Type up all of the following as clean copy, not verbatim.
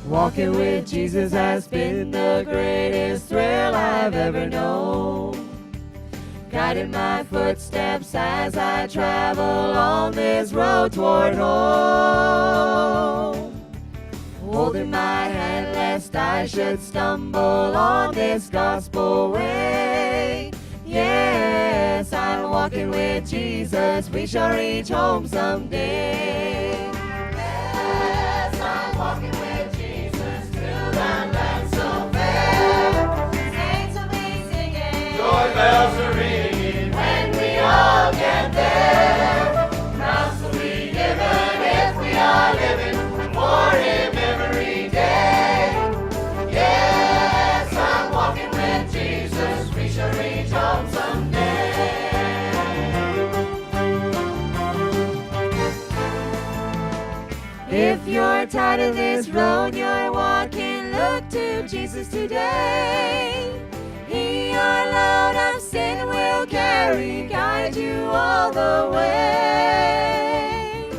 Walking with Jesus has been the greatest thrill I've ever known. Guiding my footsteps as I travel on this road toward home. Holding my hand lest I should stumble on this gospel way. Yes, I'm walking with Jesus, we shall reach home someday. Yes, I'm walking with Jesus to that land so fair. Saints will be singing, joy bells are ringing when we all get there. Crowns will be given if we are living for Him every day. Yes, I'm walking with Jesus, we shall reach home someday. If you're tired of this road you're walking, look to Jesus today. He, your load of sin will carry, guide you all the way.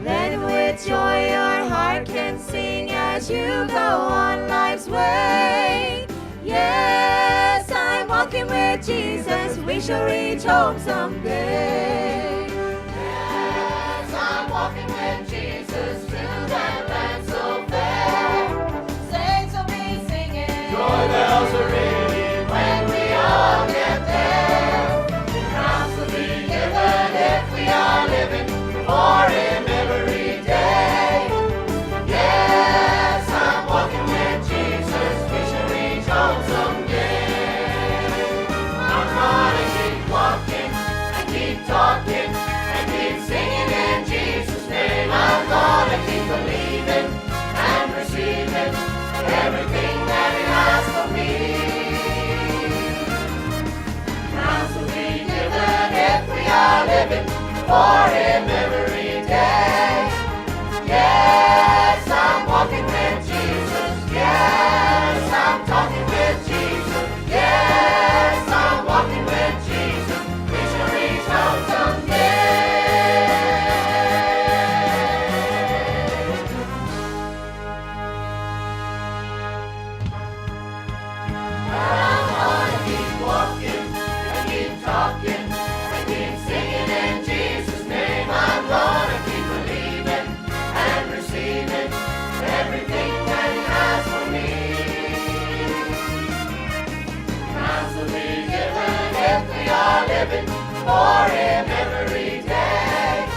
Then with joy your heart can sing as you go on life's way. Yes, I'm walking with Jesus, we shall reach home someday. Yes, I'm walking with Jesus to that land so fair. Saints will be singing, joy bells are ringing when we all get there. Crowns will be given if we are living for Him every day. Yes, I'm walking with Jesus, we shall reach home someday. I'm gonna keep walking and keep talking and keep singing in Jesus' name. I'm gonna keep believing and receiving everything that He has for me. Crowns will be given if we are living for Him every day. Yes, I'm walking with Jesus. Yes, I'm talking with Jesus. Yes, I'm walking with Jesus. We shall reach home someday. I'm gonna keep walking and keep talking and keep singing in Jesus' name. I'm gonna keep believing and receiving everything that He has for me. Crowns will be given if we are living for Him every day.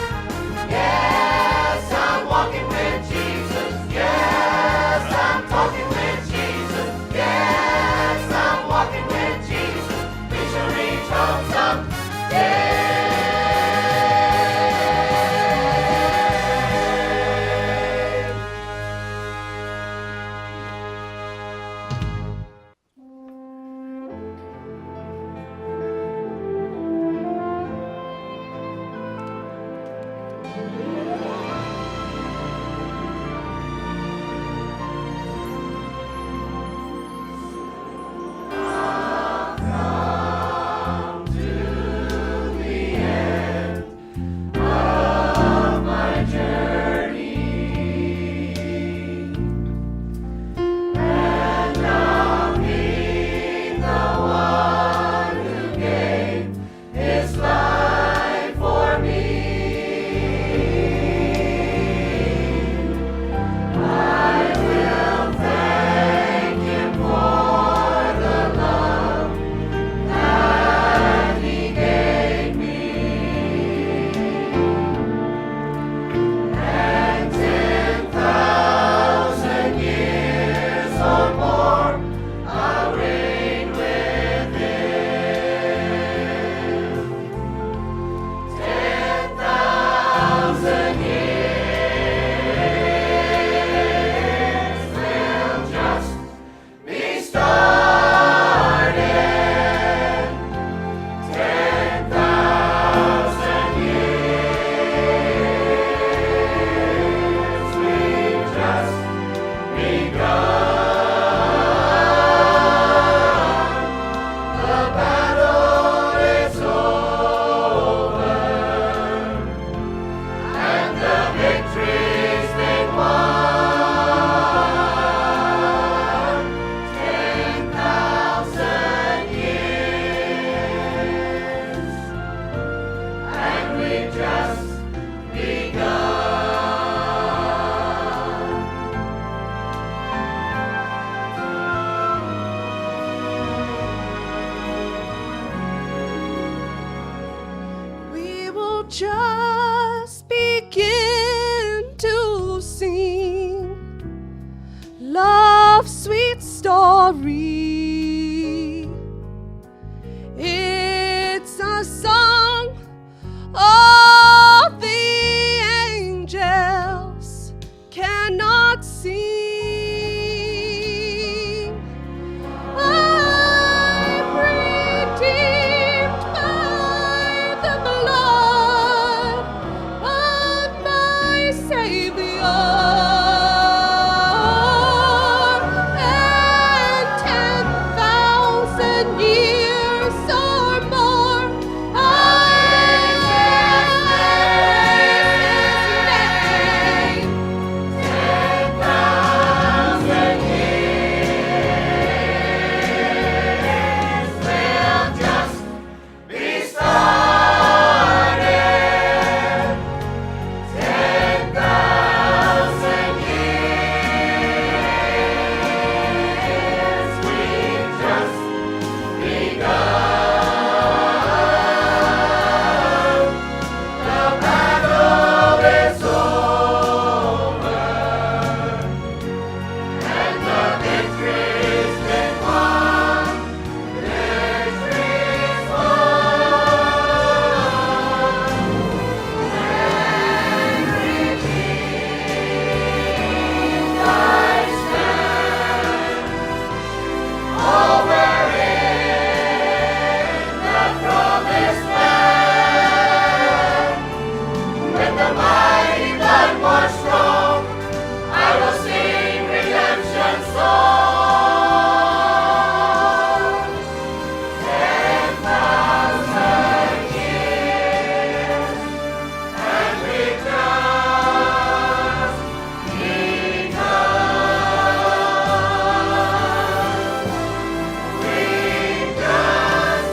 Yes, I'm walking with Jesus. Yes, I'm talking with Jesus. Yes, I'm walking with Jesus. We shall reach home someday. just begin to sing love's sweet story. It's a song of the angels cannot sing. I'm redeemed by the blood of my Savior, and 10,000 years or more I praise His name. 10,000 years will just be started. 10,000 years we've just begun. The battle is over, and the victory's been won. Victory's won. And redeemed I stand over in the promised land. With the mighty blood more strong, I will sing redemption songs. 10,000 years, and we've just begun. We've just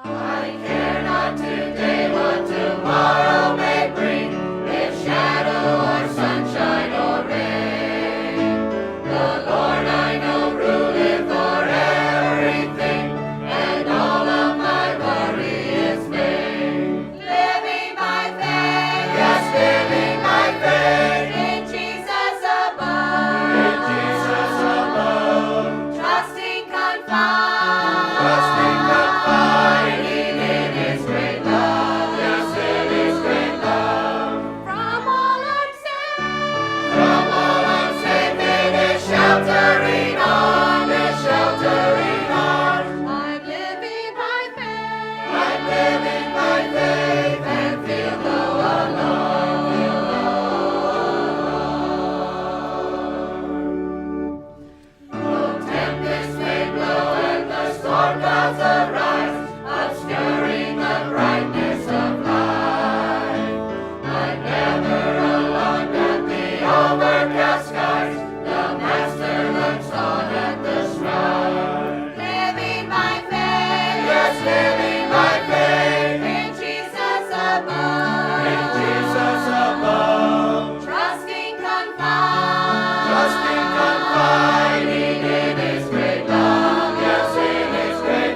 I care not today what tomorrow may bring, if shadow or sunshine or rain. The Lord I know ruleth o'er everything, and all of my worry is vain. Living by faith, yes, living by faith, in Jesus above, in Jesus above, trusting confiding in His great love, yes, in His great love. From all I'm safe in His sheltering arm, His sheltering arm. I'm living by faith, I'm living by faith, and feel no alone, Though tempest may blow and the storm clouds arise, obscuring the brightness of light, I'm never alarmed at the overcast skies. The Master looks on at the shrine. Living by faith, yes, living by faith, in Jesus above, in Jesus above, trusting confiding in His great love, yes, in His great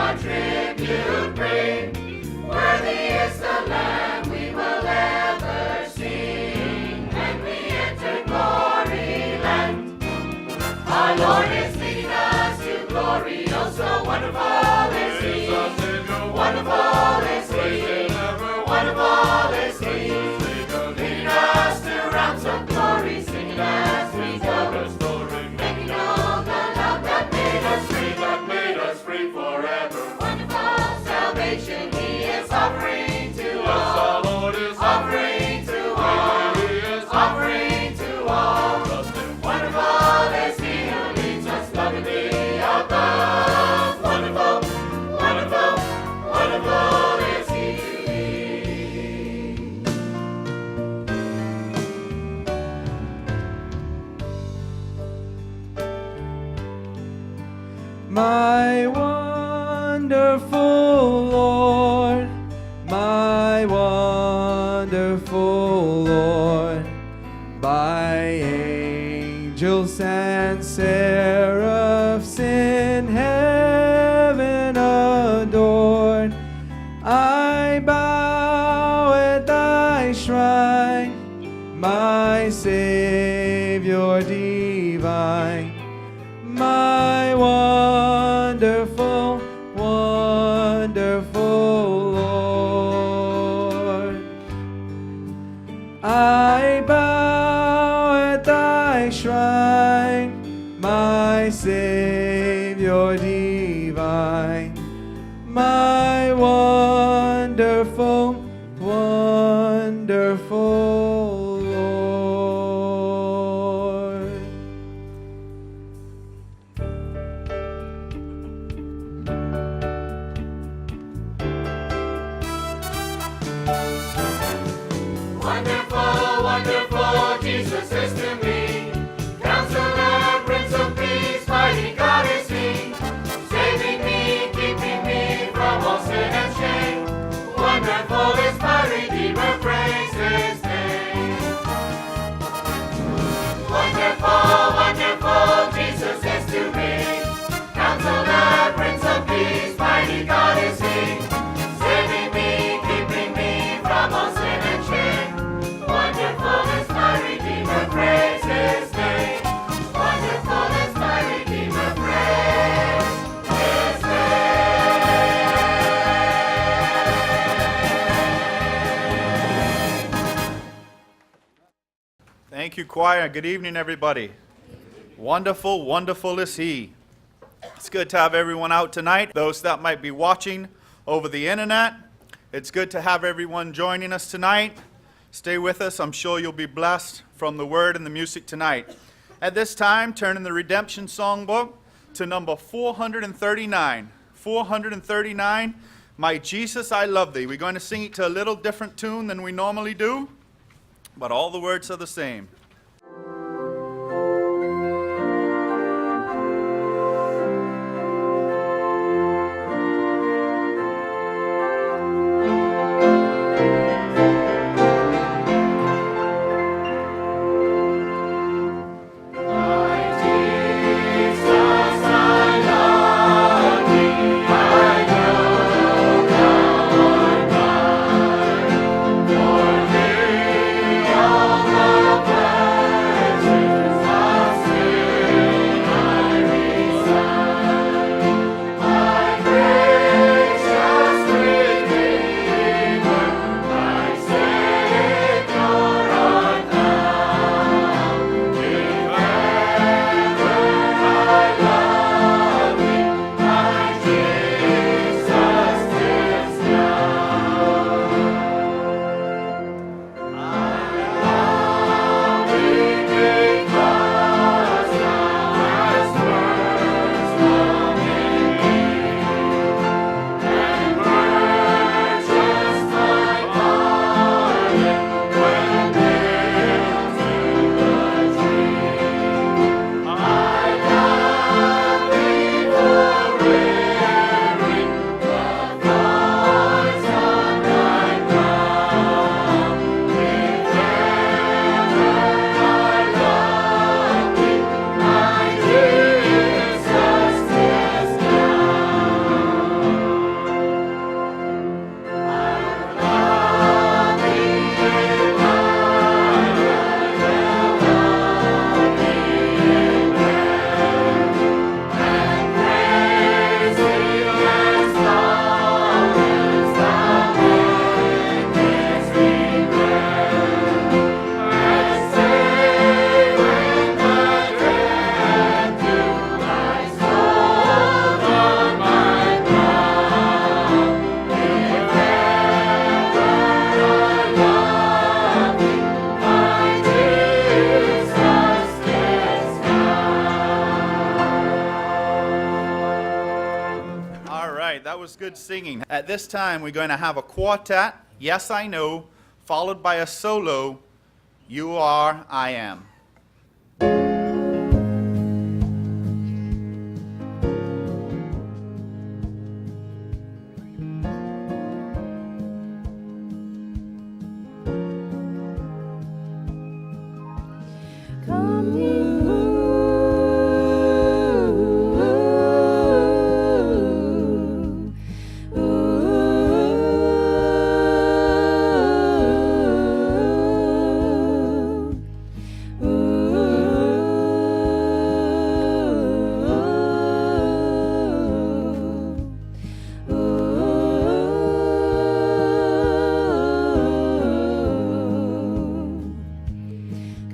our tribute bring. Worthy is the Lamb we will ever sing when we enter glory land. Our Lord is leading us to glory. Oh, so wonderful is He. Wonderful is He. Wonderful is He. Leading us to realms of glory, singing as we go. Making known the love that made us free forever. Wonderful salvation He is offering to all. Our Lord is offering to all. He is offering to all. Wonderful is He who leads us lovingly above. Wonderful, wonderful, wonderful is He. My wonderful Lord, my wonderful Lord, by angels and seraphs in heaven adored, I bow at thy shrine, my Savior divine. My wonderful, wonderful Lord, I bow at thy shrine, my Savior divine, my wonderful, wonderful Lord. Wonderful, wonderful, Jesus is to me. Counselor, Prince of Peace, mighty God is He. Saving me, keeping me from all sin and shame. Wonderful is my Redeemer, praise His name. Wonderful, wonderful, Jesus is to me. Counselor, Prince of Peace, mighty God is He. Saving me, keeping me from all sin and shame. Wonderful is my Redeemer, praise His name. Wonderful is my Redeemer, praise His name. Thank you, choir. Good evening, everybody. Wonderful, wonderful is He. It's good to have everyone out tonight. Those that might be watching over the internet, it's good to have everyone joining us tonight. Stay with us. I'm sure you'll be blessed from the word and the music tonight. At this time, turn in the Redemption Songbook to number 439. 439, My Jesus, I Love Thee. We're going to sing it to a little different tune than we normally do, but all the words are the same. For thee all the singing. At this time, we're going to have a quartet, Yes I Know, followed by a solo, You Are, I Am.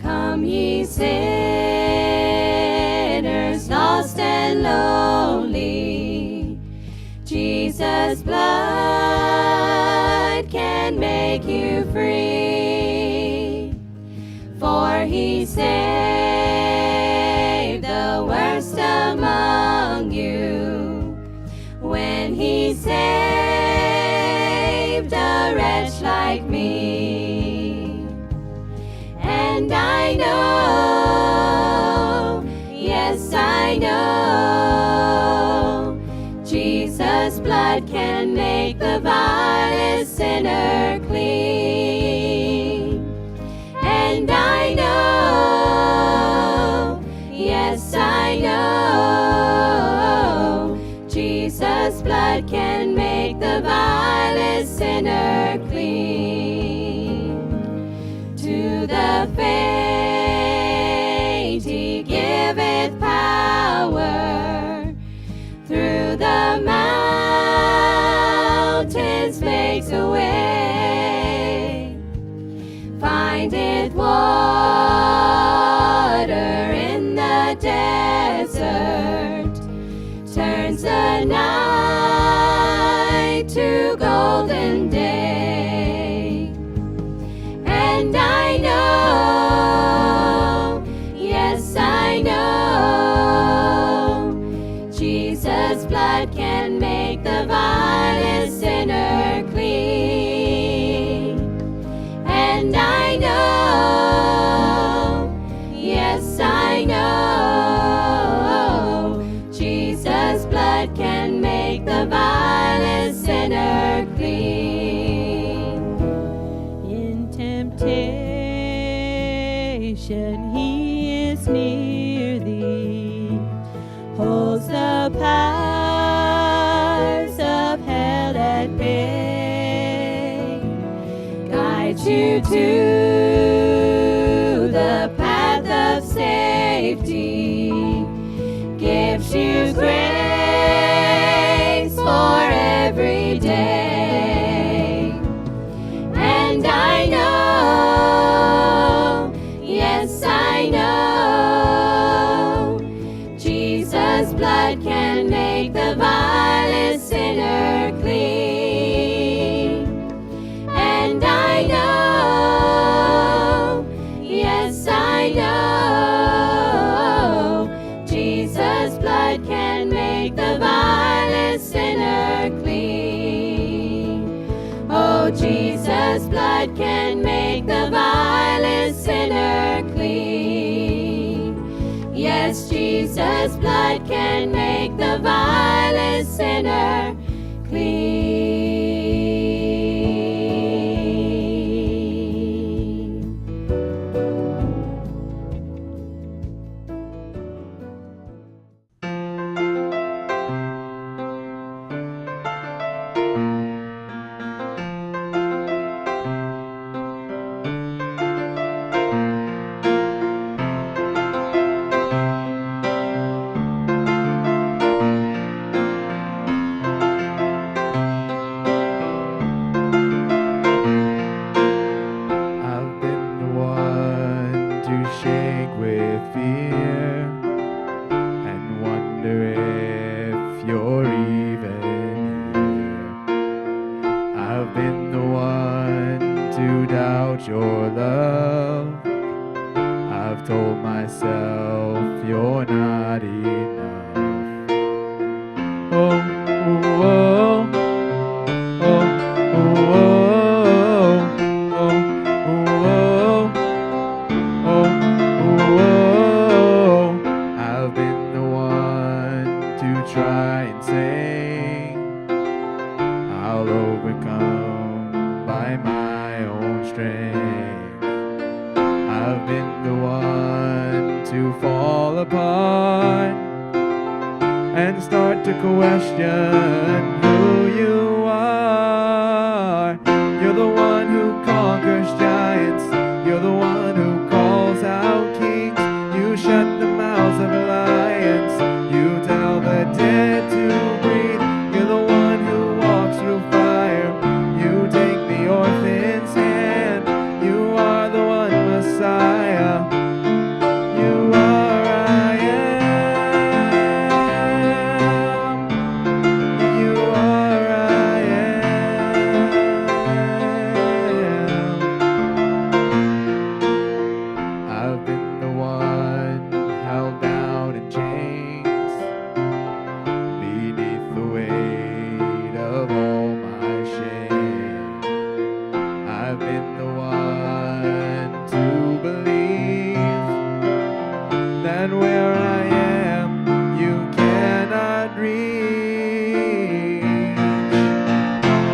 Come ye sinners, lost and lonely, Jesus' blood can make you free, for he saved the worst among you when he saved a wretch like me. And I know, yes I know, Jesus' blood can make the vilest sinner clean. And I know, yes I know, Jesus' blood can make the vilest sinner clean. To the faint he giveth power, through the mountains makes a way, findeth water in the desert, turns the night to golden day. And I know, yes I know, Jesus' blood can make the vilest sinner clean. And I know, yes I know, Jesus' blood can make the vilest sinner clean. In temptation he is near thee, holds the powers of hell at bay, guides you to the path of safety, gives you grace for every day. And I know, yes I know, Jesus' blood can make the vilest sinner clean. And I know, yes I know, Jesus' blood can make the vilest sinner clean. Oh, Jesus' blood can make the vilest sinner clean. Yes, Jesus' blood can make the vilest sinner clean. I've been the one to shake with fear and wonder if you're even here. I've been the one to doubt your love. I've told myself you're not enough. Oh, oh, oh. question who you are. You're the one who conquers giants. You're the one who calls out kings. You shut the mouths of lions. You tell the dead to breathe. You're the one who walks through fire. You take the orphan's hand. You are the one Messiah. You are I am. You are I am. I've been the one held down in chains beneath the weight of all my shame. I've been the one to believe that where I am, you cannot reach.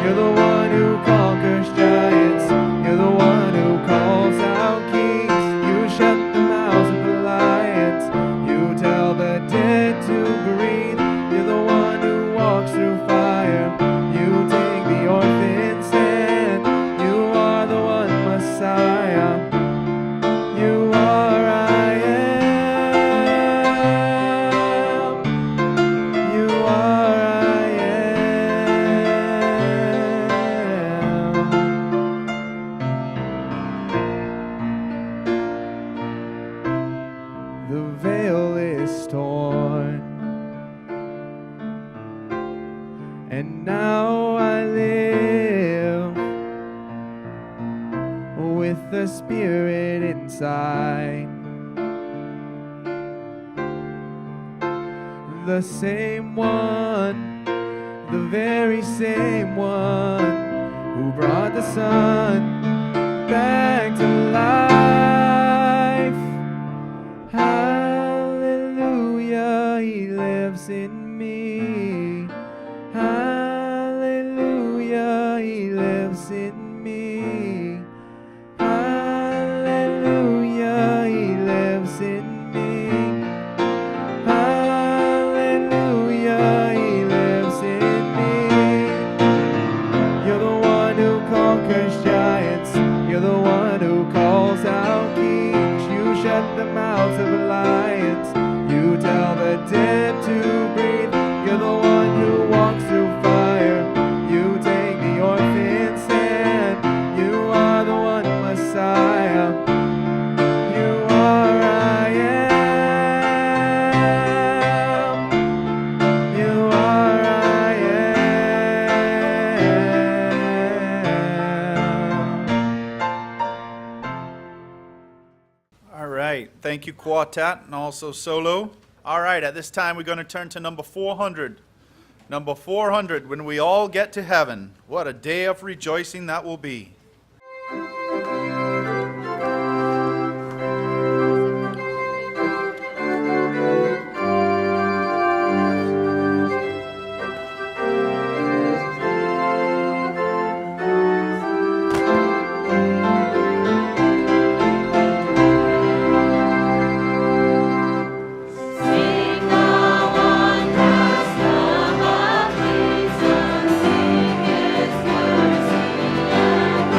You're the one who conquers giants. You're the one who calls out kings. You shut the mouths of the lions. You tell the dead to breathe. You're the one who walks through fire. You take the orphan's hand. You are the one Messiah. You are I am. You are I am. The veil is torn, and now I live with the Spirit inside. The same one, the very same one who brought the sun back to life. Hallelujah, he lives in me. Hallelujah, he lives in me. Hallelujah, he lives in me. Hallelujah, he lives in me. You're the one who conquers giants. You're the one who calls out kings. You shut the mouths of lions. You tell the dead to breathe. You're the one who walks through fire. You take the orphan's hand. You are the one Messiah. You are I am. You are I am. All right. Thank you, quartet, and also solo. All right. At this time, we're going to turn to number 400. Number 400, when we all get to heaven. What a day of rejoicing that will be. Sing the wondrous love of Jesus, sing His mercy and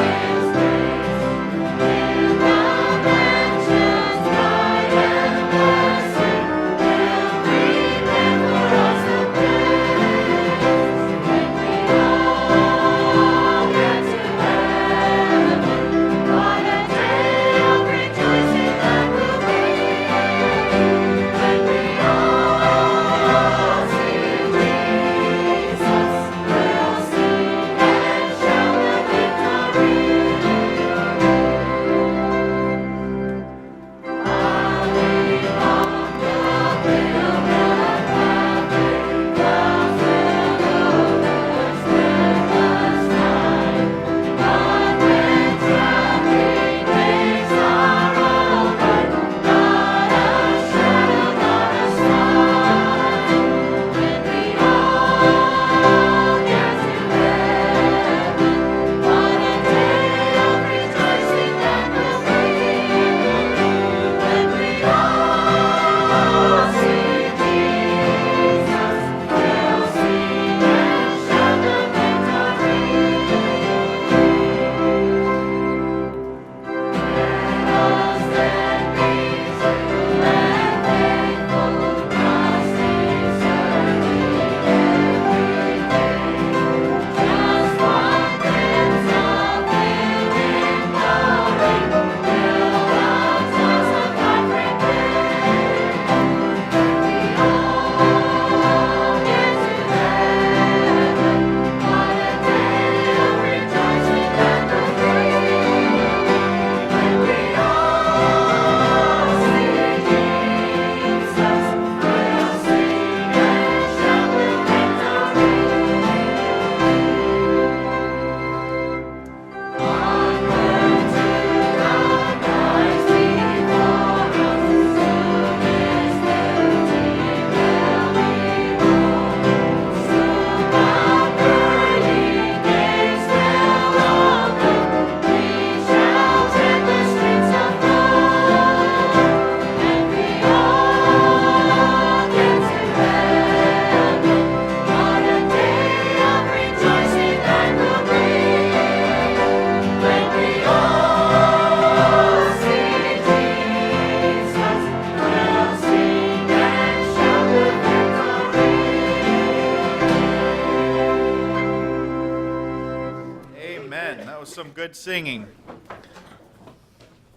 Amen. That was some good singing.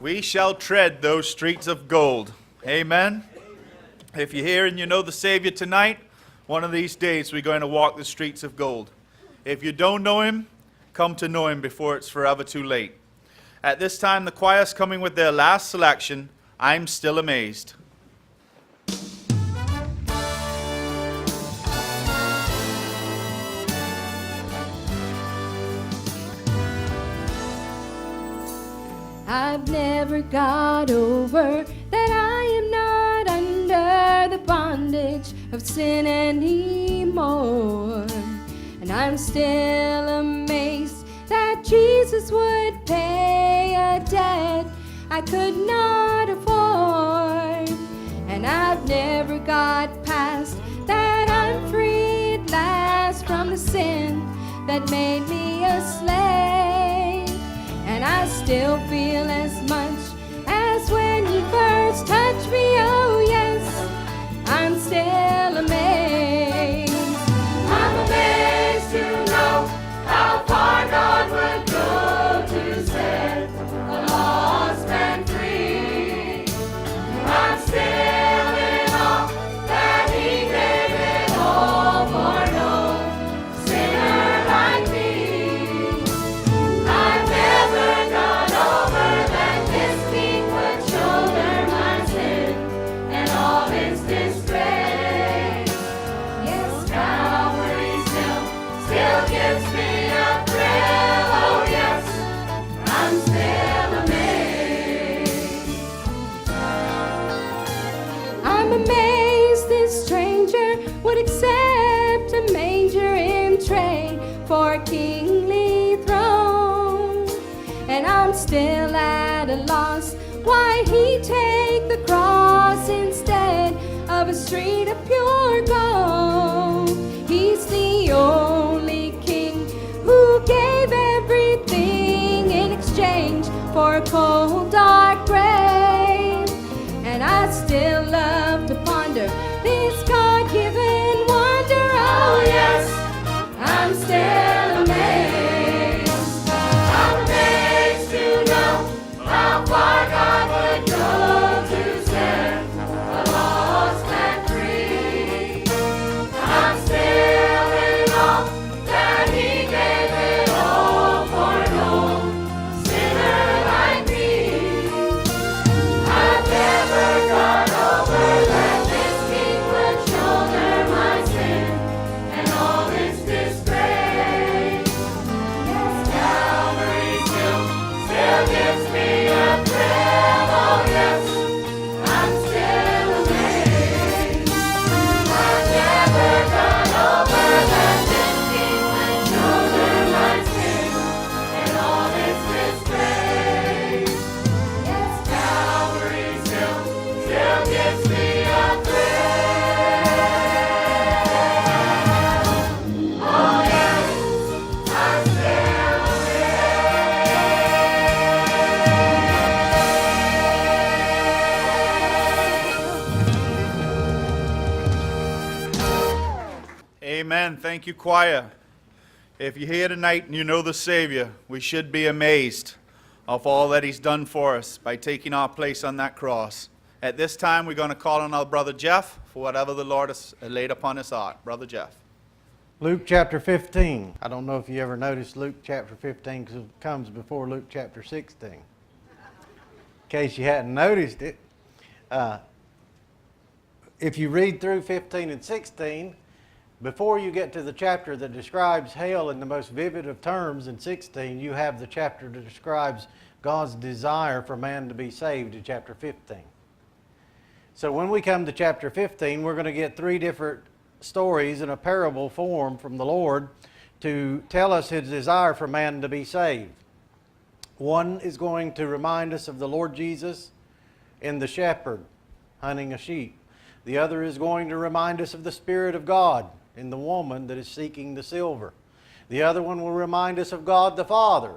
We shall tread those streets of gold. Amen. If you're here and you know the Savior tonight, one of these days we're going to walk the streets of gold. If you don't know Him, come to know Him before it's forever too late. At this time, the choir's coming with their last selection, I'm Still Amazed. I've never got over that I am not under the bondage of sin anymore. And I'm still amazed that Jesus would pay a debt I could not afford. And I've never got past that I'm free at last from the sin that made me a slave. And I still feel as much as when you first touched me, oh yes, I'm still amazed. I'm amazed to know how far God would go to set the lost man free. I'm still in awe that He gave it all for no sinner like me. I've never got over that this King would shoulder my sin and all its disgrace. Yes, Calvary still gives me a thrill. Oh yes, I'm still amazed. I'm amazed this stranger would accept a manger in trade for a kingly throne. And I'm still at a loss why He take the cross instead of a street of pure gold. He's the only King who gave everything in exchange for a cold, dark grave. And I still love to ponder this God-given wonder. Oh yes, I'm still amazed. I'm amazed to know how far God would go to set the lost man free. I'm still in awe that He gave it all for no sinner like me. I've never got over that this King would shoulder my sin and all its disgrace. Yes, Calvary still gives me a thrill. Oh yes, I'm still amazed. I've never got over that this King would shoulder my sin and all its disgrace. Yes, Calvary still gives me a thrill. Oh yes, I'm still Amen. Thank you, choir. If you're here tonight and you know the Savior, we should be amazed of all that He's done for us by taking our place on that cross. At this time, we're going to call on our brother Jeff for whatever the Lord has laid upon his heart. Brother Jeff. Luke chapter 15. I don't know if you ever noticed Luke chapter 15 comes before Luke chapter 16. In case you hadn't noticed it, if you read through 15 and 16, before you get to the chapter that describes hell in the most vivid of terms in 16, you have the chapter that describes God's desire for man to be saved in chapter 15. So when we come to chapter 15, we're going to get three different stories in a parable form from the Lord to tell us His desire for man to be saved. One is going to remind us of the Lord Jesus in the shepherd hunting a sheep. The other is going to remind us of the Spirit of God in the woman that is seeking the silver. The other one will remind us of God the Father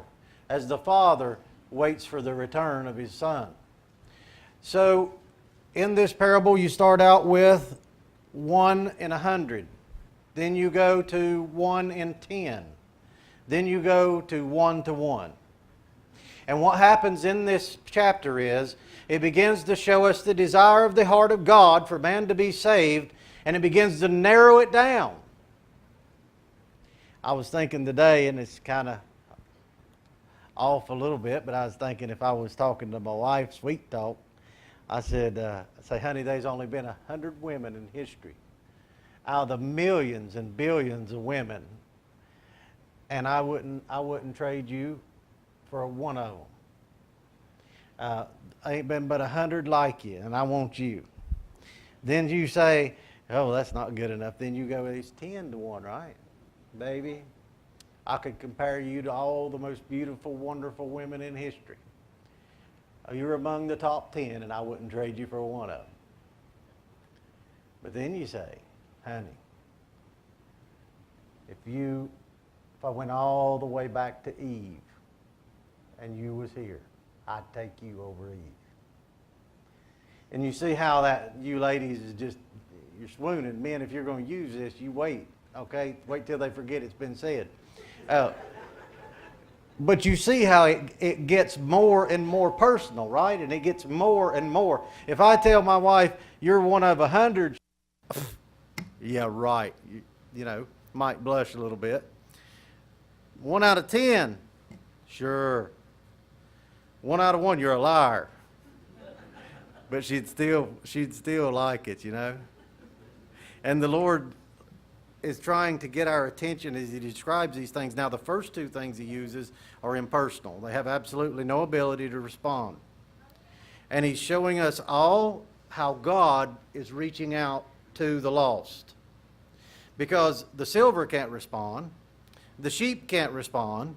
as the Father waits for the return of His Son. So in this parable you start out with 1 in 100. Then you go to 1 in 10. Then you go to 1-to-1. And what happens in this chapter is it begins to show us the desire of the heart of God for man to be saved, and it begins to narrow it down. I was thinking today, and it's kind of off a little bit, but I was thinking if I was talking to my wife, sweet talk, I said, honey, there's only been 100 women in history out of the millions and billions of women, and I wouldn't trade you for one of them. Ain't been but 100 like you, and I want you. Then you say, oh, that's not good enough. Then you go, it's 10-to-1, right? Baby, I could compare you to all the most beautiful, wonderful women in history. You're among the top 10, and I wouldn't trade you for one of them. But then you say, honey, if I went all the way back to Eve, and you was here, I'd take you over Eve. And you see how that, you ladies, is just, you're swooning. Men, if you're going to use this, you wait, okay? Wait till they forget it's been said. But you see how it gets more and more personal, right? And it gets more and more. If I tell my wife, you're one of 100, yeah, right. You know, might blush a little bit. 1 out of 10, sure. 1 out of 1, you're a liar. But she'd still like it, you know. And the Lord is trying to get our attention as he describes these things. Now, the first two things he uses are impersonal. They have absolutely no ability to respond. And he's showing us all how God is reaching out to the lost. Because the silver can't respond, the sheep can't respond,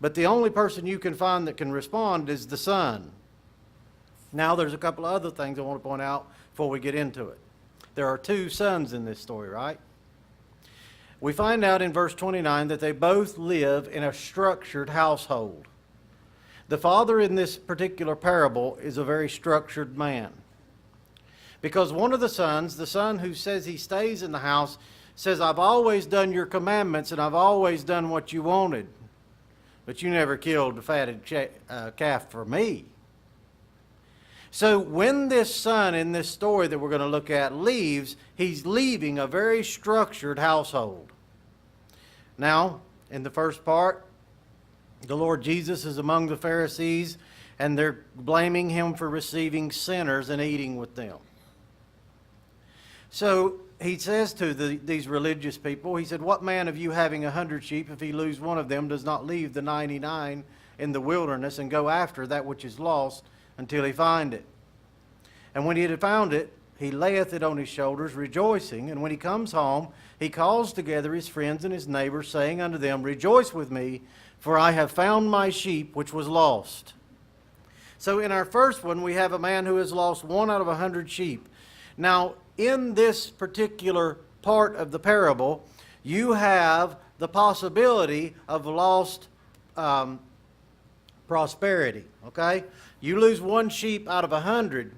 but the only person you can find that can respond is the Son. Now, there's a couple of other things I want to point out before we get into it. There are 2 sons in this story, right? We find out in verse 29 that they both live in a structured household. The father in this particular parable is a very structured man. Because one of the sons, the son who says he stays in the house, says, I've always done your commandments and I've always done what you wanted. But you never killed a fatted calf for me. So when this son in this story that we're going to look at leaves, he's leaving a very structured household. Now, in the first part, the Lord Jesus is among the Pharisees, and they're blaming him for receiving sinners and eating with them. So he says to these religious people, he said, what man of you having 100 sheep, if he lose one of them, does not leave the 99 in the wilderness and go after that which is lost until he find it? And when he had found it, he layeth it on his shoulders, rejoicing. And when he comes home, he calls together his friends and his neighbors, saying unto them, rejoice with me, for I have found my sheep which was lost. So in our first one, we have a man who has lost 1 out of 100 sheep. Now, in this particular part of the parable, you have the possibility of lost prosperity, okay? You lose 1 sheep out of 100.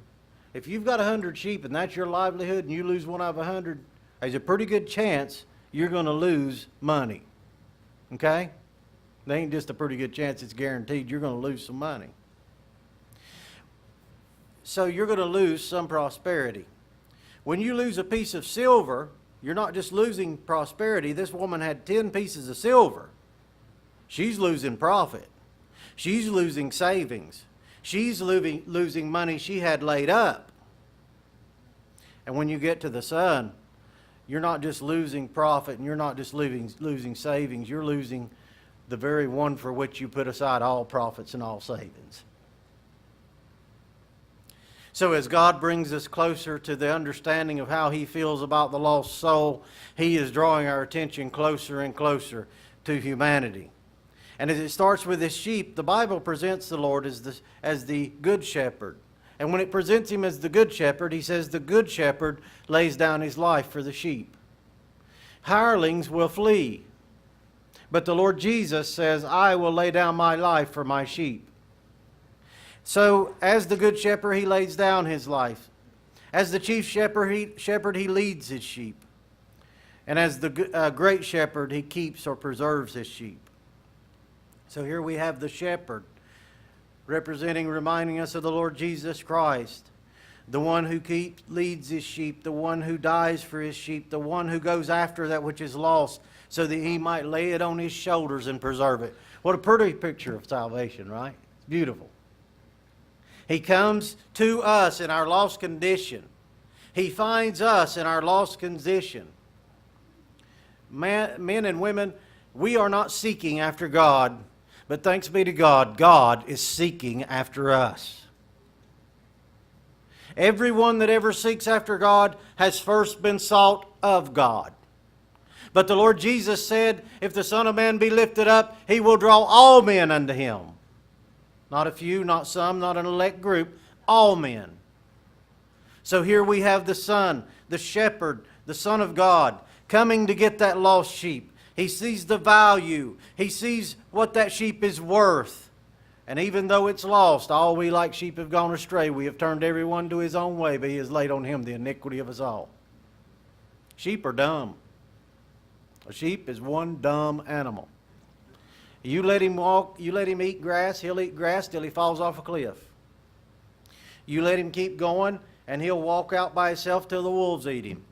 If you've got 100 sheep and that's your livelihood and you lose 1 out of 100, there's a pretty good chance you're going to lose money, okay? There ain't just a pretty good chance, it's guaranteed you're going to lose some money. So you're going to lose some prosperity. When you lose a piece of silver, you're not just losing prosperity. This woman had 10 pieces of silver. She's losing profit. She's losing savings. She's losing money she had laid up. And when you get to the Son, you're not just losing profit and you're not just losing savings. You're losing the very one for which you put aside all profits and all savings. So as God brings us closer to the understanding of how he feels about the lost soul, he is drawing our attention closer and closer to humanity. And as it starts with this sheep, the Bible presents the Lord as the good shepherd. And when it presents him as the good shepherd, he says the good shepherd lays down his life for the sheep. Hirelings will flee. But the Lord Jesus says, I will lay down my life for my sheep. So as the good shepherd, he lays down his life. As the chief shepherd, he leads his sheep. And as the great shepherd, he keeps or preserves his sheep. So here we have the shepherd representing, reminding us of the Lord Jesus Christ, the one who leads his sheep, the one who dies for his sheep, the one who goes after that which is lost so that he might lay it on his shoulders and preserve it. What a pretty picture of salvation, right? It's beautiful. He comes to us in our lost condition. He finds us in our lost condition. Men and women, we are not seeking after God, but thanks be to God, God is seeking after us. Everyone that ever seeks after God has first been sought of God. But the Lord Jesus said, if the Son of Man be lifted up, he will draw all men unto him. Not a few, not some, not an elect group, all men. So here we have the Son, the Shepherd, the Son of God, coming to get that lost sheep. He sees the value. He sees what that sheep is worth. And even though it's lost, all we like sheep have gone astray. We have turned everyone to his own way, but he has laid on him the iniquity of us all. Sheep are dumb. A sheep is one dumb animal. You let him walk, you let him eat grass, he'll eat grass till he falls off a cliff. You let him keep going, and he'll walk out by himself till the wolves eat him.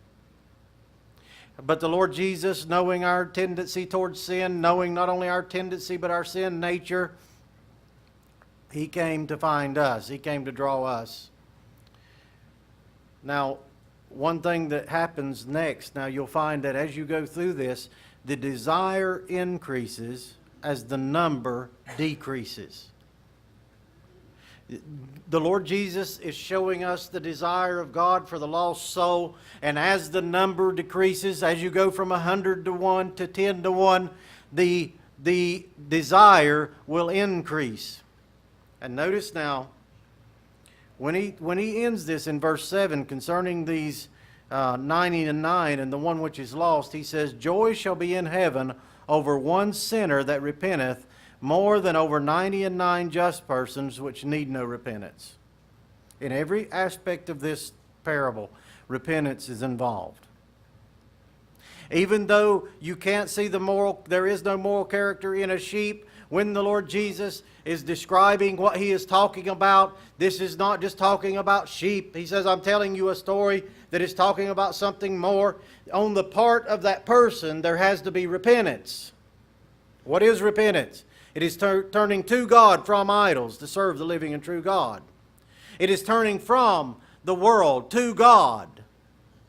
But the Lord Jesus, knowing our tendency towards sin, knowing not only our tendency but our sin nature, he came to find us. He came to draw us. Now, one thing that happens next, now you'll find that as you go through this, the desire increases as the number decreases. The Lord Jesus is showing us the desire of God for the lost soul, and as the number decreases, as you go from 100 to 1 to 10 to 1, the desire will increase. And notice now, when he ends this in verse 7 concerning these 99 and the one which is lost, he says, joy shall be in heaven over one sinner that repenteth, more than over 99 just persons which need no repentance. In every aspect of this parable, repentance is involved. Even though you can't see there is no moral character in a sheep, when the Lord Jesus is describing what he is talking about, this is not just talking about sheep. He says, I'm telling you a story that is talking about something more. On the part of that person, there has to be repentance. What is repentance? It is turning to God from idols to serve the living and true God. It is turning from the world to God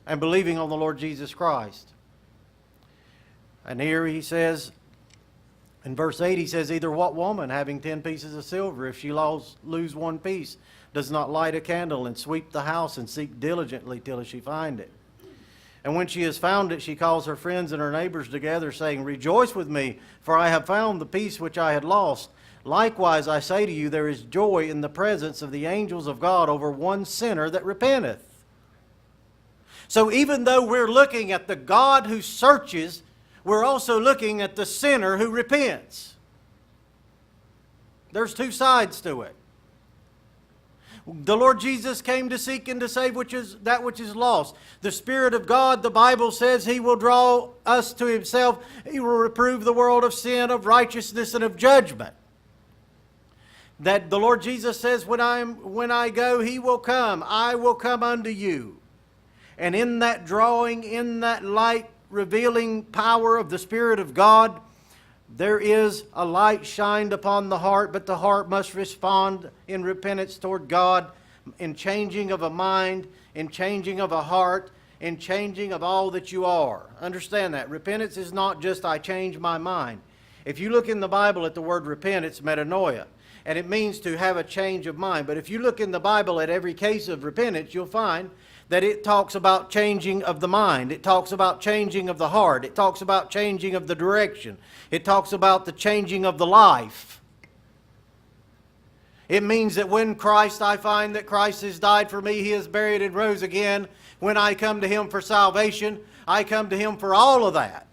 and believing on the Lord Jesus Christ. And here he says, in verse 8, he says, either what woman having 10 pieces of silver, if she lose one piece, does not light a candle and sweep the house and seek diligently till she find it? And when she has found it, she calls her friends and her neighbors together, saying, rejoice with me, for I have found the piece which I had lost. Likewise, I say to you, there is joy in the presence of the angels of God over one sinner that repenteth. So even though we're looking at the God who searches, we're also looking at the sinner who repents. There's two sides to it. The Lord Jesus came to seek and to save that which is lost. The Spirit of God, the Bible says, he will draw us to himself. He will reprove the world of sin, of righteousness, and of judgment. That the Lord Jesus says, when I go, he will come. I will come unto you. And in that drawing, in that light revealing power of the Spirit of God, there is a light shined upon the heart, but the heart must respond in repentance toward God, in changing of a mind, in changing of a heart, in changing of all that you are. Understand that. Repentance is not just I change my mind. If you look in the Bible at the word repent, it's metanoia, and it means to have a change of mind. But if you look in the Bible at every case of repentance, you'll find that it talks about changing of the mind. It talks about changing of the heart. It talks about changing of the direction. It talks about the changing of the life. It means that when I find that Christ has died for me, he is buried and rose again. When I come to him for salvation, I come to him for all of that.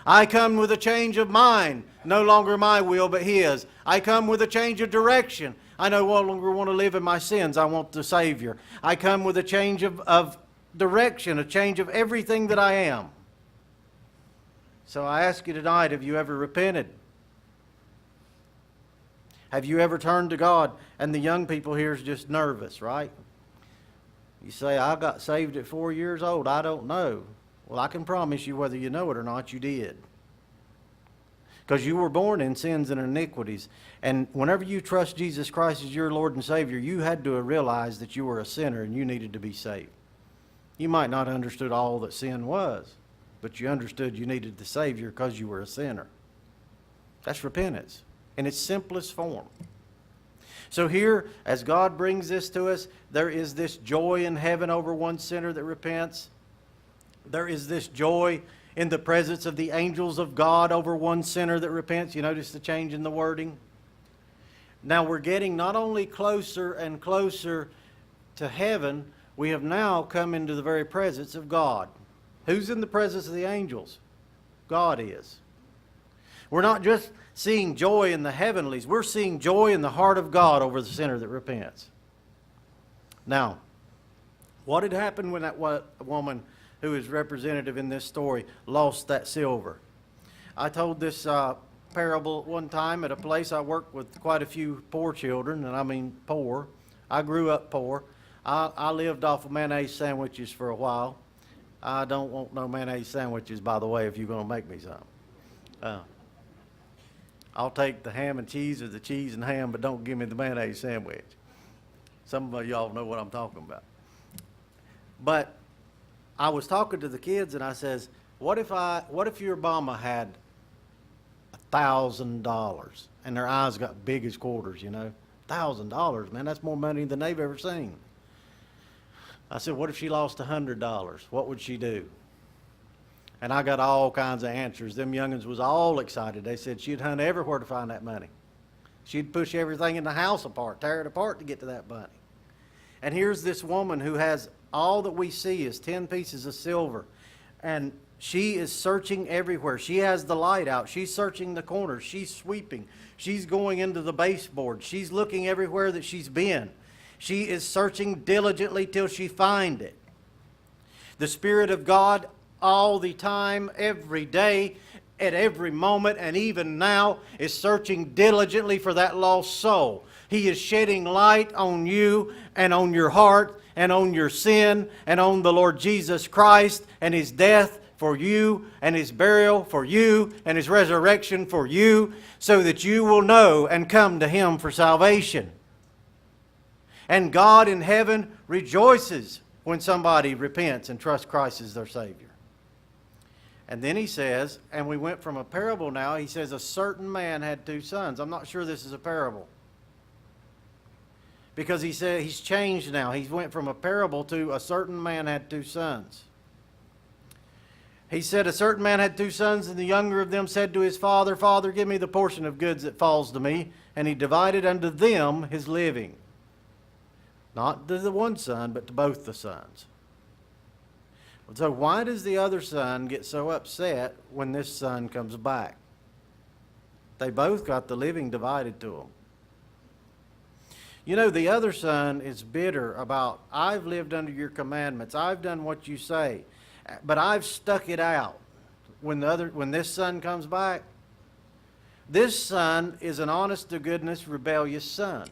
I come with a change of mind. No longer my will, but his. I come with a change of direction. I no longer want to live in my sins. I want the Savior. I come with a change of direction, a change of everything that I am. So I ask you tonight, have you ever repented? Have you ever turned to God? And the young people here is just nervous, right? You say, I got saved at 4 years old. I don't know. Well, I can promise you, whether you know it or not, you did. Because you were born in sins and iniquities. And whenever you trust Jesus Christ as your Lord and Savior, you had to realize that you were a sinner and you needed to be saved. You might not have understood all that sin was, but you understood you needed the Savior because you were a sinner. That's repentance in its simplest form. So here, as God brings this to us, there is this joy in heaven over one sinner that repents. There is this joy in the presence of the angels of God over one sinner that repents. You notice the change in the wording? Now we're getting not only closer and closer to heaven, we have now come into the very presence of God. Who's in the presence of the angels? God is. We're not just seeing joy in the heavenlies. We're seeing joy in the heart of God over the sinner that repents. Now, what had happened when that woman who is representative in this story lost that silver? I told this parable one time at a place I worked with quite a few poor children, and I mean poor. I grew up poor. I lived off of mayonnaise sandwiches for a while. I don't want no mayonnaise sandwiches, by the way, if you're going to make me some. I'll take the ham and cheese or the cheese and ham, but don't give me the mayonnaise sandwich. Some of y'all know what I'm talking about. But I was talking to the kids and I says, what if your mama had $1,000? And their eyes got big as quarters, you know. $1,000, man, that's more money than they've ever seen. I said, what if she lost $100? What would she do? And I got all kinds of answers. Them youngins was all excited. They said she'd hunt everywhere to find that money. She'd push everything in the house apart, tear it apart to get to that money. And here's this woman who has all that we see is 10 pieces of silver. And she is searching everywhere. She has the light out. She's searching the corners. She's sweeping. She's going into the baseboard. She's looking everywhere that she's been. She is searching diligently till she find it. The Spirit of God all the time, every day, at every moment, and even now, is searching diligently for that lost soul. He is shedding light on you and on your heart and on your sin and on the Lord Jesus Christ and His death for you and His burial for you and His resurrection for you, so that you will know and come to Him for salvation. And God in heaven rejoices when somebody repents and trusts Christ as their Savior. And then he says, and we went from a parable now, he says a certain man had 2 sons. I'm not sure this is a parable. Because he said he's changed now. He went from a parable to a certain man had 2 sons. He said a certain man had 2 sons, and the younger of them said to his father, Father, give me the portion of goods that falls to me. And he divided unto them his living. Not to the one son, but to both the sons. So why does the other son get so upset when this son comes back? They both got the living divided to them. You know, the other son is bitter about, I've lived under your commandments. I've done what you say. But I've stuck it out. When this son comes back, this son is an honest-to-goodness, rebellious son.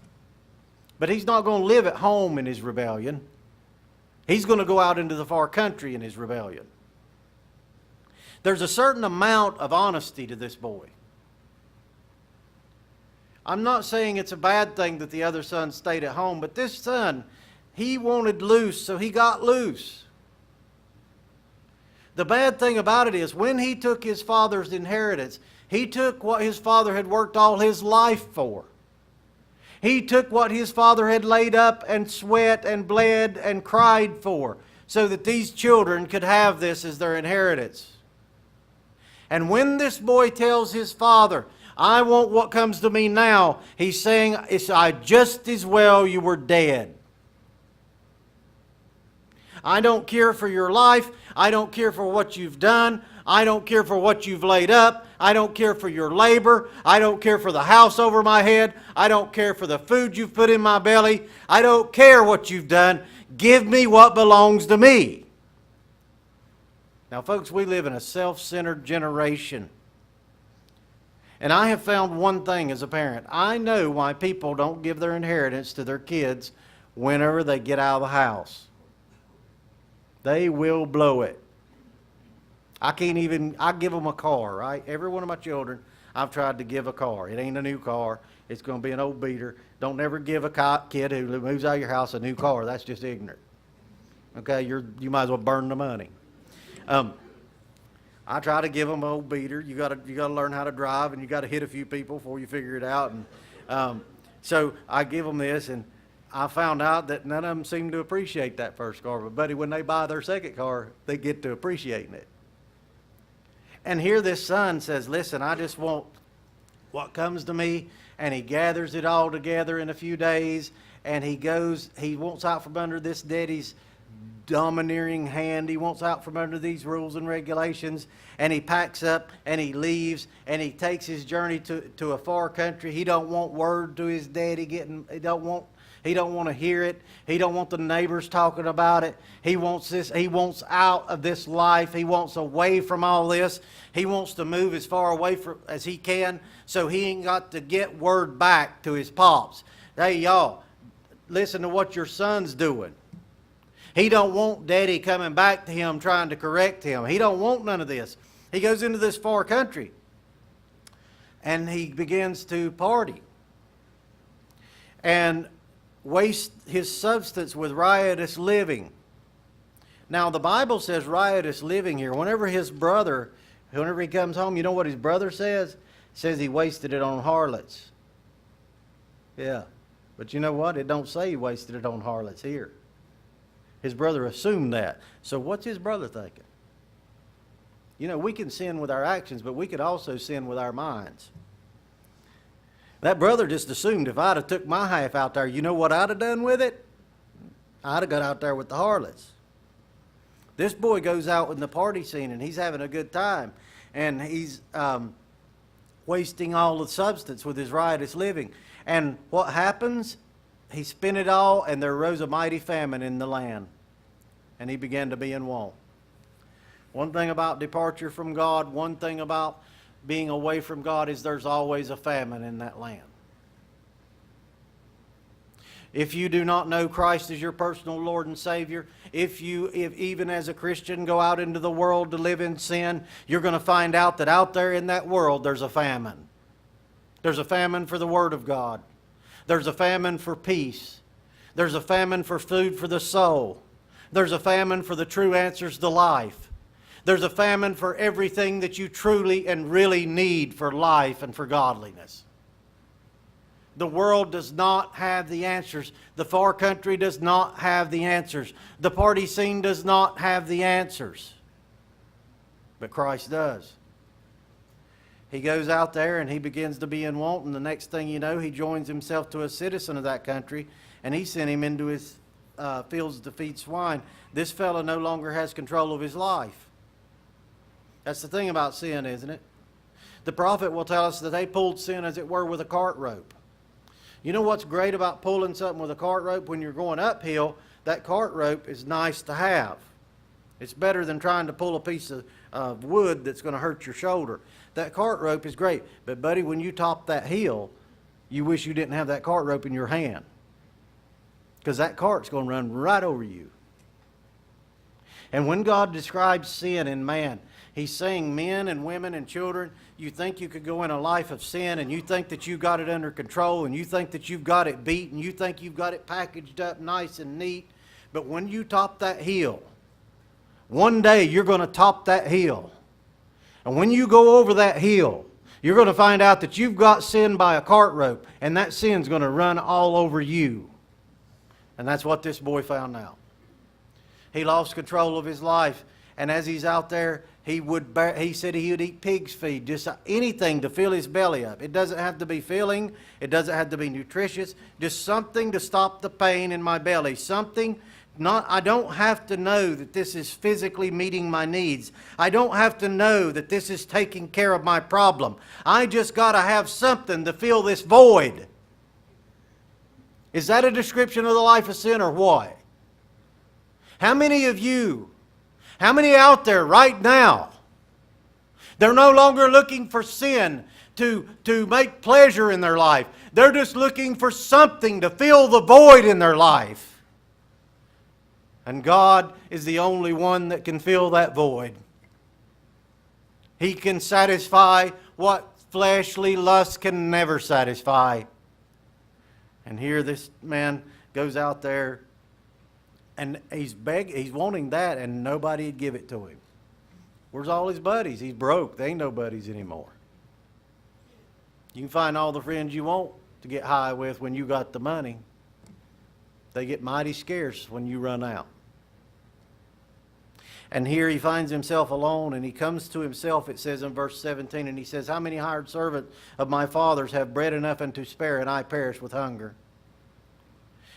But he's not going to live at home in his rebellion. He's going to go out into the far country in his rebellion. There's a certain amount of honesty to this boy. I'm not saying it's a bad thing that the other son stayed at home, but this son, he wanted loose, so he got loose. The bad thing about it is when he took his father's inheritance, he took what his father had worked all his life for. He took what his father had laid up and sweat and bled and cried for, so that these children could have this as their inheritance. And when this boy tells his father, I want what comes to me now, he's saying, it's just as well you were dead. I don't care for your life. I don't care for what you've done. I don't care for what you've laid up. I don't care for your labor. I don't care for the house over my head. I don't care for the food you've put in my belly. I don't care what you've done. Give me what belongs to me. Now, folks, we live in a self-centered generation. And I have found one thing as a parent. I know why people don't give their inheritance to their kids whenever they get out of the house. They will blow it. I give them a car, right? Every one of my children, I've tried to give a car. It ain't a new car. It's going to be an old beater. Don't never give a kid who moves out of your house a new car. That's just ignorant. Okay, you might as well burn the money. I try to give them an old beater. You got to learn how to drive, and you got to hit a few people before you figure it out. And so I give them this, and I found out that none of them seem to appreciate that first car. But buddy, when they buy their second car, they get to appreciating it. And here this son says, "Listen, I just want what comes to me," and he gathers it all together in a few days, and he wants out from under this daddy's domineering hand. He wants out from under these rules and regulations, and he packs up and he leaves and he takes his journey to a far country. He don't want word to his daddy he don't want to hear it. He don't want the neighbors talking about it. He wants out of this life. He wants away from all this. He wants to move as far away as he can so he ain't got to get word back to his pops. Hey, y'all, listen to what your son's doing. He don't want daddy coming back to him trying to correct him. He don't want none of this. He goes into this far country and he begins to party and waste his substance with riotous living. Now the Bible says riotous living here. Whenever he comes home, you know what his brother says? It says he wasted it on harlots. Yeah, but you know what? It don't say he wasted it on harlots here. His brother assumed that. So what's his brother thinking? You know, we can sin with our actions, but we could also sin with our minds. That brother just assumed if I'd have took my half out there, you know what I'd have done with it? I'd have got out there with the harlots. This boy goes out in the party scene and he's having a good time. And he's wasting all the substance with his riotous living. And what happens? He spent it all, and there arose a mighty famine in the land, and he began to be in want. One thing about departure from God, one thing about being away from God is there's always a famine in that land. If you do not know Christ as your personal Lord and Savior, if even as a Christian go out into the world to live in sin, you're going to find out that out there in that world there's a famine. There's a famine for the Word of God. There's a famine for peace. There's a famine for food for the soul. There's a famine for the true answers to life. There's a famine for everything that you truly and really need for life and for godliness. The world does not have the answers. The far country does not have the answers. The party scene does not have the answers. But Christ does. He goes out there and he begins to be in want, and the next thing you know, he joins himself to a citizen of that country, and he sent him into his fields to feed swine. This fellow no longer has control of his life. That's the thing about sin, isn't it? The prophet will tell us that they pulled sin, as it were, with a cart rope. You know what's great about pulling something with a cart rope? When you're going uphill, that cart rope is nice to have. It's better than trying to pull a piece of wood that's going to hurt your shoulder. That cart rope is great. But buddy, when you top that hill, you wish you didn't have that cart rope in your hand, because that cart's going to run right over you. And when God describes sin in man, He's saying, men and women and children, you think you could go in a life of sin, and you think that you got it under control, and you think that you've got it beat, and you think you've got it packaged up nice and neat. But when you top that hill, one day you're going to top that hill. And when you go over that hill, you're going to find out that you've got sin by a cart rope, and that sin's going to run all over you. And that's what this boy found out. He lost control of his life, and as he's out there, he said he would eat pig's feed, just anything to fill his belly up. It doesn't have to be filling. It doesn't have to be nutritious. Just something to stop the pain in my belly. I don't have to know that this is physically meeting my needs. I don't have to know that this is taking care of my problem. I just got to have something to fill this void. Is that a description of the life of sin or what? How many of you How many out there right now? They're no longer looking for sin to make pleasure in their life. They're just looking for something to fill the void in their life. And God is the only one that can fill that void. He can satisfy what fleshly lust can never satisfy. And here this man goes out there and he's wanting that, and nobody would give it to him. Where's all his buddies? He's broke. They ain't no buddies anymore. You can find all the friends you want to get high with when you got the money. They get mighty scarce when you run out. And here he finds himself alone, and he comes to himself, it says in verse 17, and he says, how many hired servants of my father's have bread enough and to spare, and I perish with hunger?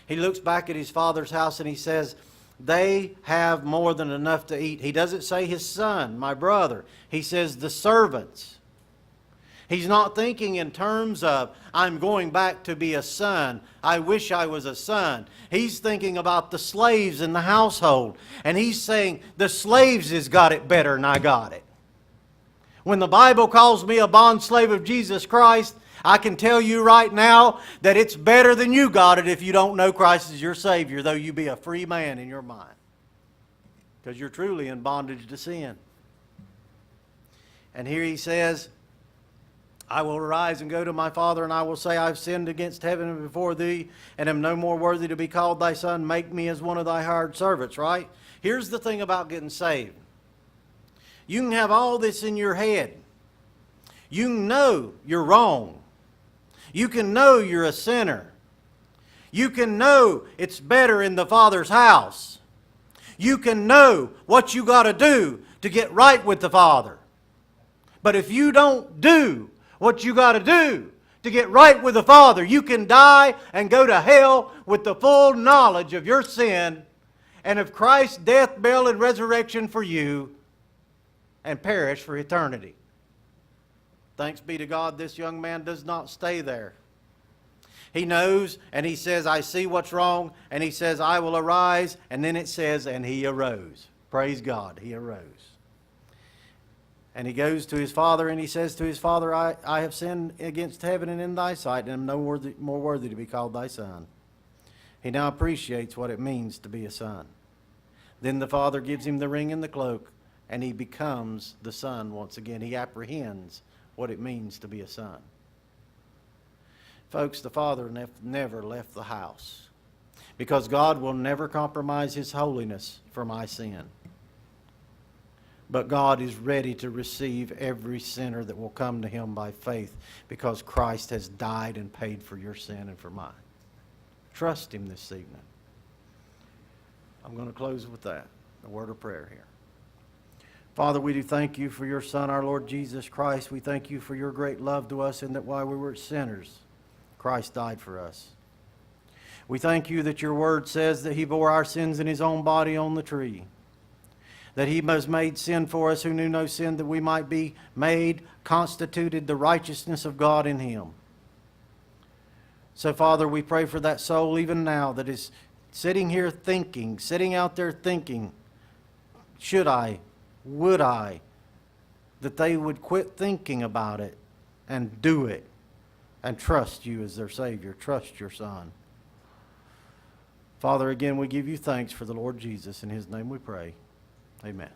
He looks back at his father's house and he says, they have more than enough to eat. He doesn't say his son, my brother. He says the servants. He's not thinking in terms of, I'm going back to be a son. I wish I was a son. He's thinking about the slaves in the household. And he's saying, the slaves has got it better than I got it. When the Bible calls me a bondslave of Jesus Christ, I can tell you right now that it's better than you got it if you don't know Christ as your Savior, though you be a free man in your mind. Because you're truly in bondage to sin. And here he says, I will arise and go to my father, and I will say, I've sinned against heaven and before thee, and am no more worthy to be called thy son. Make me as one of thy hired servants, right? Here's the thing about getting saved. You can have all this in your head. You can know you're wrong. You can know you're a sinner. You can know it's better in the Father's house. You can know what you got to do to get right with the Father. But if you don't do what you got to do to get right with the Father, you can die and go to hell with the full knowledge of your sin and of Christ's death, burial, and resurrection for you, and perish for eternity. Thanks be to God, this young man does not stay there. He knows, and he says, I see what's wrong, and he says, I will arise, and then it says, and he arose. Praise God, he arose. And he goes to his father, and he says to his father, I have sinned against heaven and in thy sight, and am no more worthy to be called thy son. He now appreciates what it means to be a son. Then the father gives him the ring and the cloak, and he becomes the son once again. He apprehends what it means to be a son. Folks, the Father never left the house, because God will never compromise His holiness for my sin. But God is ready to receive every sinner that will come to Him by faith, because Christ has died and paid for your sin and for mine. Trust Him this evening. I'm going to close with that, a word of prayer here. Father, we do thank you for your Son, our Lord Jesus Christ. We thank you for your great love to us, and that while we were sinners, Christ died for us. We thank you that your word says that He bore our sins in His own body on the tree, that He was made sin for us who knew no sin, that we might be made, constituted the righteousness of God in Him. So, Father, we pray for that soul even now that is sitting here thinking, sitting out there thinking, should I? Would I? That they would quit thinking about it and do it and trust you as their Savior. Trust your Son. Father, again, we give you thanks for the Lord Jesus. In His name we pray. Amen.